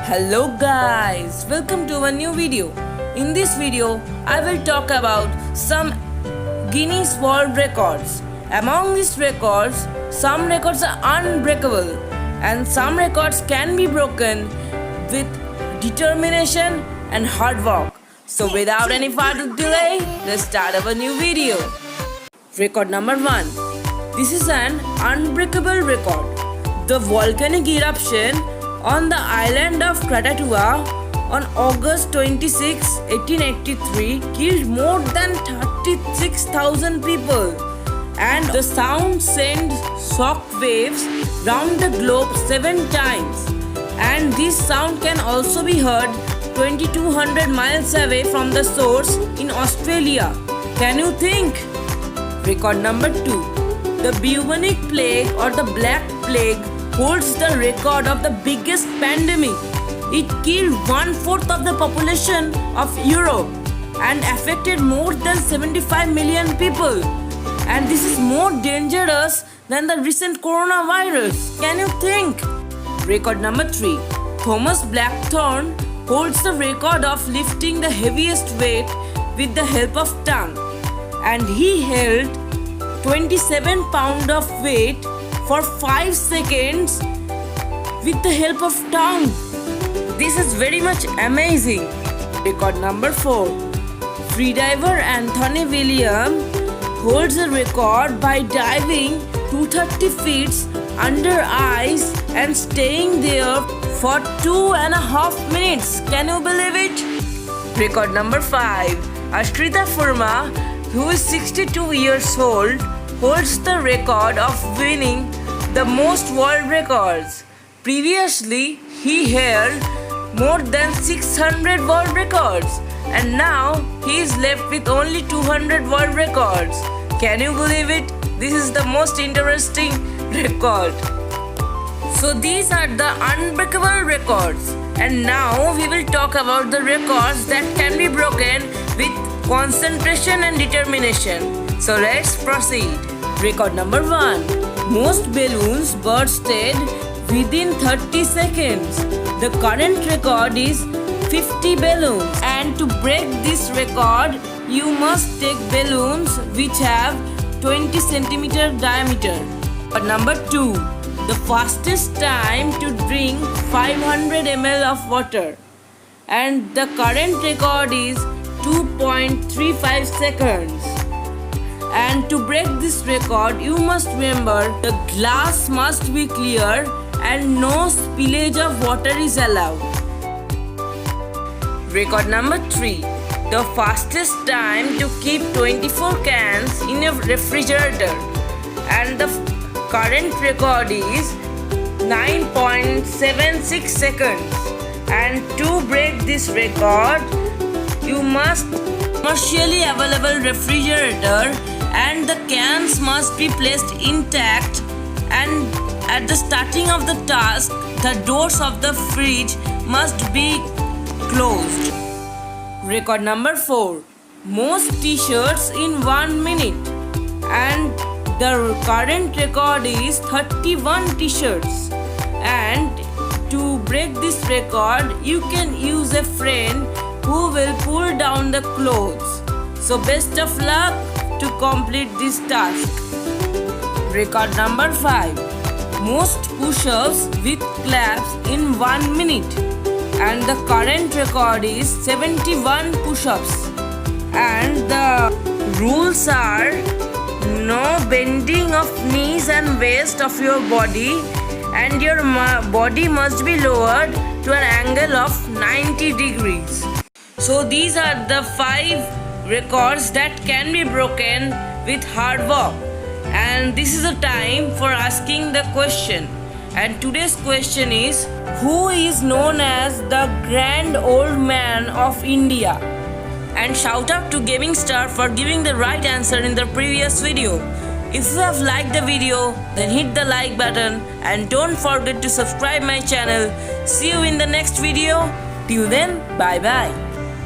Hello guys, welcome to a new video. In this video, I will talk about some Guinness World Records. Among these records, some records are unbreakable and some records can be broken with determination and hard work. So without any further delay, let's start our new video. Record number 1. This is an unbreakable record. The volcanic eruption on the island of Krakatoa on August 26, 1883 killed more than 36,000 people, and the sound sent shock waves round the globe 7 times, and this sound can also be heard 2200 miles away from the source in Australia. Can you think? Record number 2. The bubonic plague or the Black Plague holds the record of the biggest pandemic. It killed 1/4 of the population of Europe and affected more than 75 million people. And this is more dangerous than the recent coronavirus. Can you think? Record number 3. Thomas Blackthorne holds the record of lifting the heaviest weight with the help of tongue. And he held 27 pounds of weight for 5 seconds with the help of tongue. This is very much amazing. Record number 4. Freediver Anthony William holds the record by diving 230 feet under ice and staying there for 2.5 minutes. Can you believe it? Record number 5. Ashrita Furma, who is 62 years old, holds the record of winning the most world records. Previously, he held more than 600 world records, and now he is left with only 200 world records. Can you believe it? This is the most interesting record. So these are the unbreakable records, and now we will talk about the records that can be broken with concentration and determination. So let's proceed. Record number 1. Most balloons bursted within 30 seconds. The current record is 50 balloons, and to break this record, you must take balloons which have 20 centimeter diameter. Number 2. The fastest time to drink 500 ml of water, and the current record is 2.35 seconds. And to break this record, you must remember the glass must be clear and no spillage of water is allowed. Record number 3. The fastest time to keep 24 cans in a refrigerator, and the current record is 9.76 seconds. And to break this record, you must commercially available refrigerator, and the cans must be placed intact, and at the starting of the task, the doors of the fridge must be closed. Record number 4. Most t-shirts in 1 minute, and the current record is 31 t-shirts. And to break this record, you can use a friend who will pull down the clothes. So best of luck to complete this task. Record number 5. Most push-ups with claps in 1 minute, and the current record is 71 push-ups. And the rules are no bending of knees and waist of your body, and your body must be lowered to an angle of 90 degrees. So these are the 5 records that can be broken with hard work. And this is the time for asking the question. And today's question is, who is known as the Grand Old Man of India? And shout out to Gaming Star for giving the right answer in the previous video. If you have liked the video, then hit the like button and don't forget to subscribe my channel. See you in the next video. Till then, bye bye.